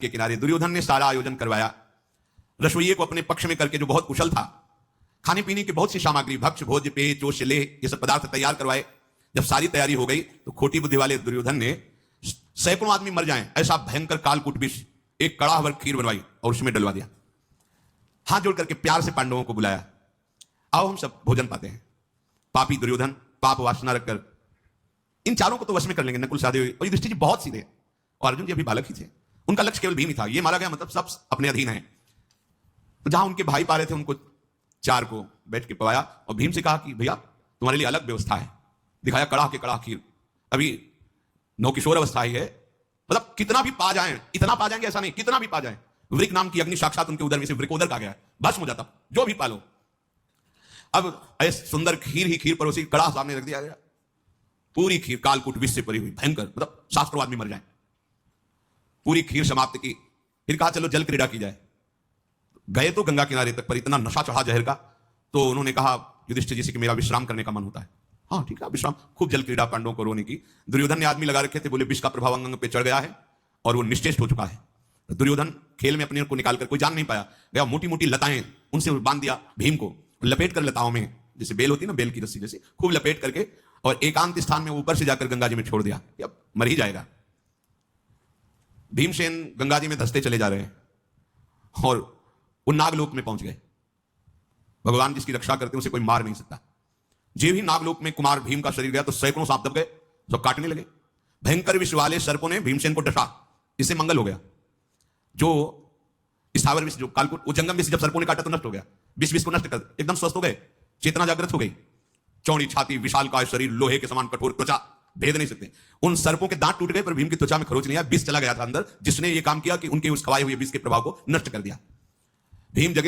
के किनारे दुर्योधन ने सारा आयोजन करवाया। रसोइये को अपने पक्ष में करके, जो बहुत कुशल था, खाने पीने की बहुत सी सामग्री, भक्ष भोज्य पेय चोष ले, ये सब पदार्थ तैयार करवाए। जब सारी तैयारी हो गई तो खोटी बुद्धि वाले दुर्योधन ने सैकड़ों आदमी मर जाएं ऐसा भयंकर कालकूट विष, एक कड़ाह भर खीर बनवाई और उसमें डलवा दिया। हाथ जोड़ करके प्यार से पांडवों को बुलाया, आओ हम सब भोजन पाते हैं। पापी दुर्योधन पाप वासना रखकर इन चारों को तो वश में कर लेंगे, नकुल सहदेव और युधिष्ठिर जी बहुत सीधे, और अर्जुन जी अभी बालक ही थे। उनका लक्ष्य केवल भीम ही था। ये मारा गया मतलब सब अपने अधीन है। जहां उनके भाई पा रहे थे उनको चार को बैठ के पवाया और भीम से कहा कि भैया तुम्हारे लिए अलग व्यवस्था है। दिखाया कड़ाह के कड़ाह खीर, अभी नौकिशोर अवस्था ही है, मतलब कितना भी पा जाएं, इतना पा जाएंगे ऐसा नहीं, कितना भी पा जाएं। वृक नाम की अग्नि साक्षात उनके उदर में से वृकोदर का गया, भस्म हो जाता जो भी पालो। अब ऐसे सुंदर खीर ही खीर परोसी, कड़ाह सामने रख दिया गया, पूरी खीर कालकूट विष से परी हुई, भयंकर, मतलब शास्त्रों आदमी मर जाए। पूरी खीर समाप्त की, फिर कहा चलो जल क्रीड़ा की जाए। गए तो गंगा किनारे तक, पर इतना नशा चढ़ा जहर का, तो उन्होंने कहा युधिष्ठिर जी से कि मेरा विश्राम करने का मन होता है। हाँ ठीक है विश्राम, खूब जल क्रीड़ा पांडवों को रोने की। दुर्योधन ने आदमी लगा रखे थे, बोले विष का प्रभाव अंग पे चढ़ गया है और वो निश्चेष्ट हो चुका है। दुर्योधन खेल में अपने को निकालकर, कोई जान नहीं पाया, गया मोटी मोटी लताएं उनसे बांध दिया भीम को, लपेट कर लताओं में, जैसे बेल होती ना, बेल की रस्सी जैसे, खूब लपेट करके और एकांत स्थान में ऊपर से जाकर गंगा जी में छोड़ दिया कि अब मर ही जाएगा। भीमसेन गंगा जी में धंसते चले जा रहे हैं और वो नागलोक में पहुंच गए। भगवान जिसकी रक्षा करते हैं उसे कोई मार नहीं सकता। जे भी नागलोक में कुमार भीम का शरीर गया तो सैकड़ों सांप दब गए, सब काटने लगे। भयंकर विष वाले सर्पों ने भीमसेन को डसा, इससे मंगल हो गया। जो स्थावर विष, जो कालकूट, वो जंगम विष जब सर्पों ने काटा तो नष्ट हो गया। विष को नष्ट कर एकदम स्वस्थ हो गए, चेतना जागृत हो गई। चौड़ी छाती, विशालकाय शरीर, लोहे के समान कठोर त्वचा, भेद नहीं सकते। उन सर्पों के दांत टूट गए पर भीम की त्वचा में खरोच नहीं आया, विष चला गया था अंदर, जिसने ये काम किया कि उनके उस खवाए हुए विष के प्रभाव को नष्ट कर दिया। भीम जगह